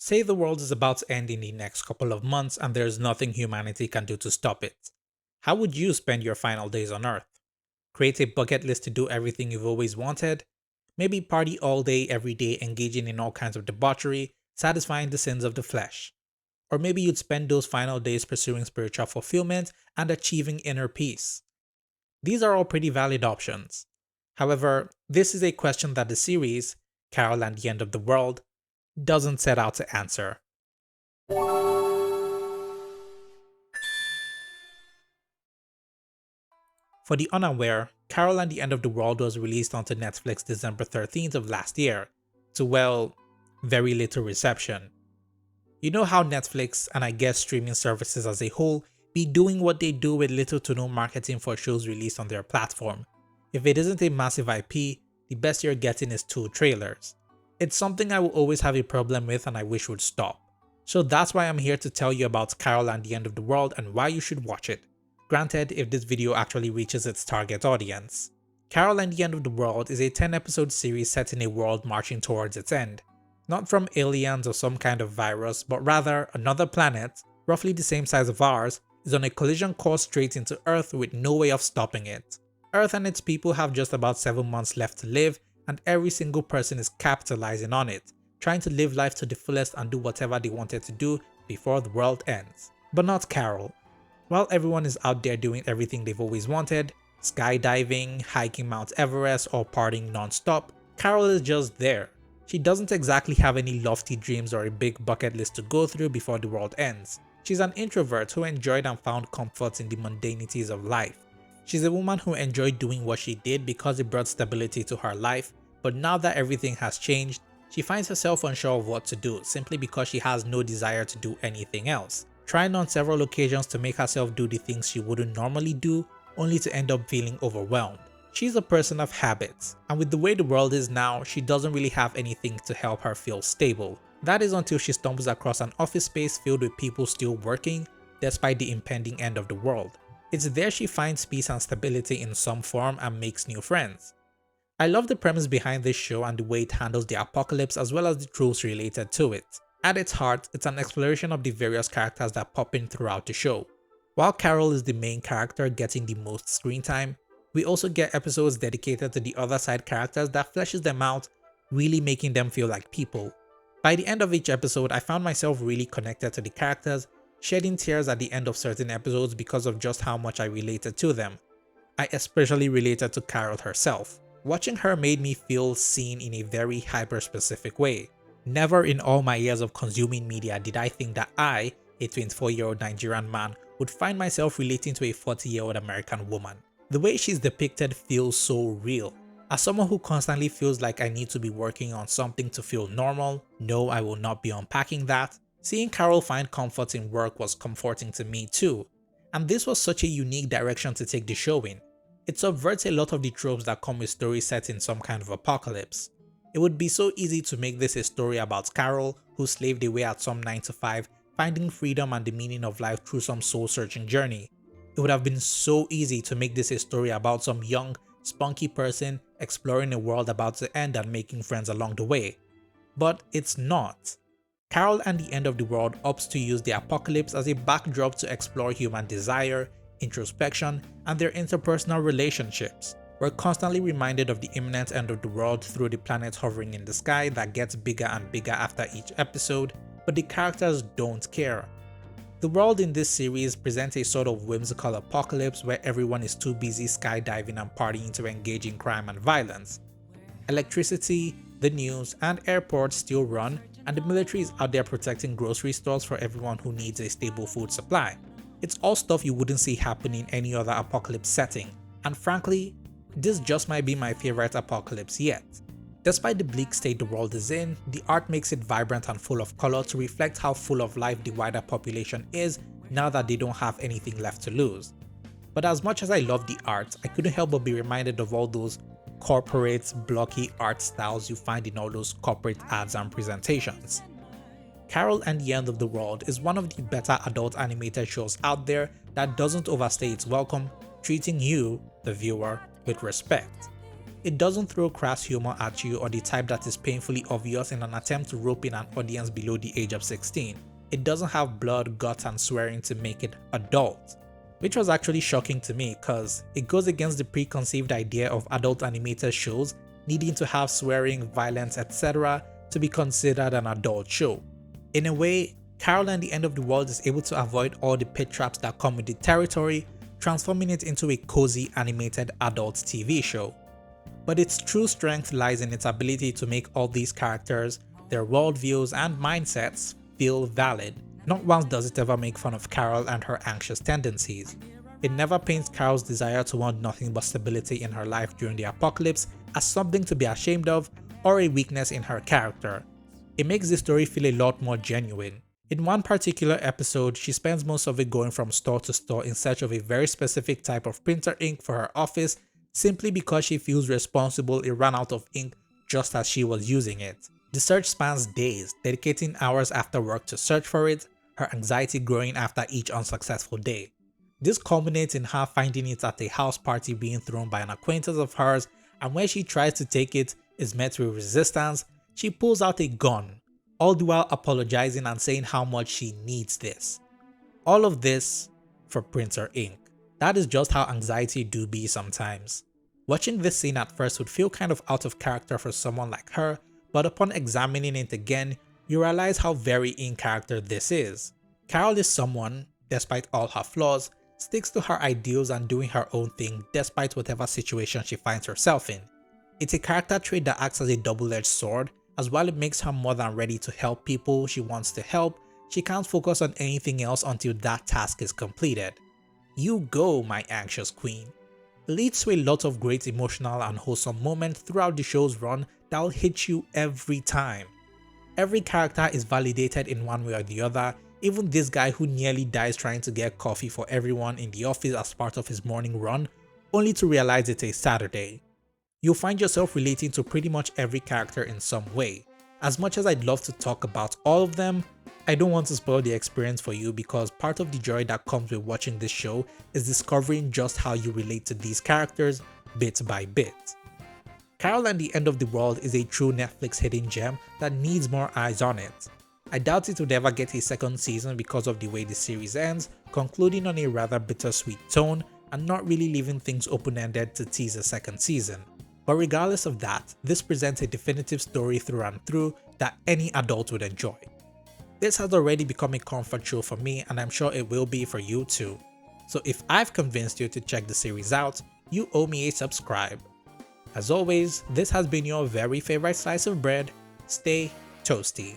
Say the world is about to end in the next couple of months and there's nothing humanity can do to stop it. How would you spend your final days on Earth? Create a bucket list to do everything you've always wanted? Maybe party all day, every day, engaging in all kinds of debauchery, satisfying the sins of the flesh. Or maybe you'd spend those final days pursuing spiritual fulfillment and achieving inner peace. These are all pretty valid options. However, this is a question that the series, Carol and the End of the World, doesn't set out to answer. For the unaware, Carol and the End of the World was released onto Netflix December 13th of last year, to well, very little reception. You know how Netflix, and I guess streaming services as a whole, be doing what they do with little to no marketing for shows released on their platform. If it isn't a massive IP, the best you're getting is 2 trailers. It's something I will always have a problem with and I wish would stop. So that's why I'm here to tell you about Carol and the End of the World and why you should watch it. Granted, if this video actually reaches its target audience. Carol and the End of the World is a 10-episode series set in a world marching towards its end. Not from aliens or some kind of virus, but rather another planet, roughly the same size of ours, is on a collision course straight into Earth with no way of stopping it. Earth and its people have just about 7 months left to live, and every single person is capitalizing on it, trying to live life to the fullest and do whatever they wanted to do before the world ends. But not Carol. While everyone is out there doing everything they've always wanted, skydiving, hiking Mount Everest, or partying non-stop, Carol is just there. She doesn't exactly have any lofty dreams or a big bucket list to go through before the world ends. She's an introvert who enjoyed and found comfort in the mundanities of life. She's a woman who enjoyed doing what she did because it brought stability to her life, but now that everything has changed, she finds herself unsure of what to do simply because she has no desire to do anything else, trying on several occasions to make herself do the things she wouldn't normally do, only to end up feeling overwhelmed. She's a person of habits, and with the way the world is now, she doesn't really have anything to help her feel stable. That is until she stumbles across an office space filled with people still working, despite the impending end of the world. It's there she finds peace and stability in some form and makes new friends. I love the premise behind this show and the way it handles the apocalypse as well as the tropes related to it. At its heart, it's an exploration of the various characters that pop in throughout the show. While Carol is the main character getting the most screen time, we also get episodes dedicated to the other side characters that fleshes them out, really making them feel like people. By the end of each episode, I found myself really connected to the characters, shedding tears at the end of certain episodes because of just how much I related to them. I especially related to Carol herself. Watching her made me feel seen in a very hyper-specific way. Never in all my years of consuming media did I think that I, a 24-year-old Nigerian man, would find myself relating to a 40-year-old American woman. The way she's depicted feels so real. As someone who constantly feels like I need to be working on something to feel normal, no, I will not be unpacking that. Seeing Carol find comfort in work was comforting to me too, and this was such a unique direction to take the show in. It subverts a lot of the tropes that come with stories set in some kind of apocalypse. It would be so easy to make this a story about Carol, who slaved away at some 9 to 5, finding freedom and the meaning of life through some soul-searching journey. It would have been so easy to make this a story about some young, spunky person exploring a world about to end and making friends along the way. But it's not. Carol and the End of the World opts to use the apocalypse as a backdrop to explore human desire, introspection, and their interpersonal relationships. We're constantly reminded of the imminent end of the world through the planet hovering in the sky that gets bigger and bigger after each episode, but the characters don't care. The world in this series presents a sort of whimsical apocalypse where everyone is too busy skydiving and partying to engage in crime and violence. Electricity, the news, and airports still run, and the military is out there protecting grocery stores for everyone who needs a stable food supply. It's all stuff you wouldn't see happen in any other apocalypse setting, and frankly, this just might be my favorite apocalypse yet. Despite the bleak state the world is in, the art makes it vibrant and full of color to reflect how full of life the wider population is now that they don't have anything left to lose. But as much as I love the art, I couldn't help but be reminded of all those corporate, blocky art styles you find in all those corporate ads and presentations. Carol and the End of the World is one of the better adult animated shows out there that doesn't overstay its welcome, treating you, the viewer, with respect. It doesn't throw crass humor at you or the type that is painfully obvious in an attempt to rope in an audience below the age of 16. It doesn't have blood, guts, and swearing to make it adult. Which was actually shocking to me cause it goes against the preconceived idea of adult animated shows needing to have swearing, violence, etc. to be considered an adult show. In a way, Carol and the End of the World is able to avoid all the pit traps that come with the territory, transforming it into a cozy animated adult TV show. But its true strength lies in its ability to make all these characters, their worldviews and mindsets feel valid. Not once does it ever make fun of Carol and her anxious tendencies. It never paints Carol's desire to want nothing but stability in her life during the apocalypse as something to be ashamed of or a weakness in her character. It makes the story feel a lot more genuine. In one particular episode, she spends most of it going from store to store in search of a very specific type of printer ink for her office simply because she feels responsible it ran out of ink just as she was using it. The search spans days, dedicating hours after work to search for it, her anxiety growing after each unsuccessful day. This culminates in her finding it at a house party being thrown by an acquaintance of hers, and when she tries to take it, is met with resistance. She pulls out a gun, all the while apologizing and saying how much she needs this. All of this for printer ink. That is just how anxiety do be sometimes. Watching this scene at first would feel kind of out of character for someone like her, but upon examining it again, you realize how very in character this is. Carol is someone, despite all her flaws, sticks to her ideals and doing her own thing despite whatever situation she finds herself in. It's a character trait that acts as a double-edged sword, as while it makes her more than ready to help people she wants to help, she can't focus on anything else until that task is completed. You go, my anxious queen. It leads to a lot of great emotional and wholesome moments throughout the show's run that'll hit you every time. Every character is validated in one way or the other, even this guy who nearly dies trying to get coffee for everyone in the office as part of his morning run, only to realize it's a Saturday. You'll find yourself relating to pretty much every character in some way. As much as I'd love to talk about all of them, I don't want to spoil the experience for you because part of the joy that comes with watching this show is discovering just how you relate to these characters bit by bit. Carol and the End of the World is a true Netflix hidden gem that needs more eyes on it. I doubt it would ever get a second season because of the way the series ends, concluding on a rather bittersweet tone and not really leaving things open-ended to tease a second season. But regardless of that, this presents a definitive story through and through that any adult would enjoy. This has already become a comfort show for me and I'm sure it will be for you too. So if I've convinced you to check the series out, you owe me a subscribe. As always, this has been your very favorite slice of bread. Stay toasty.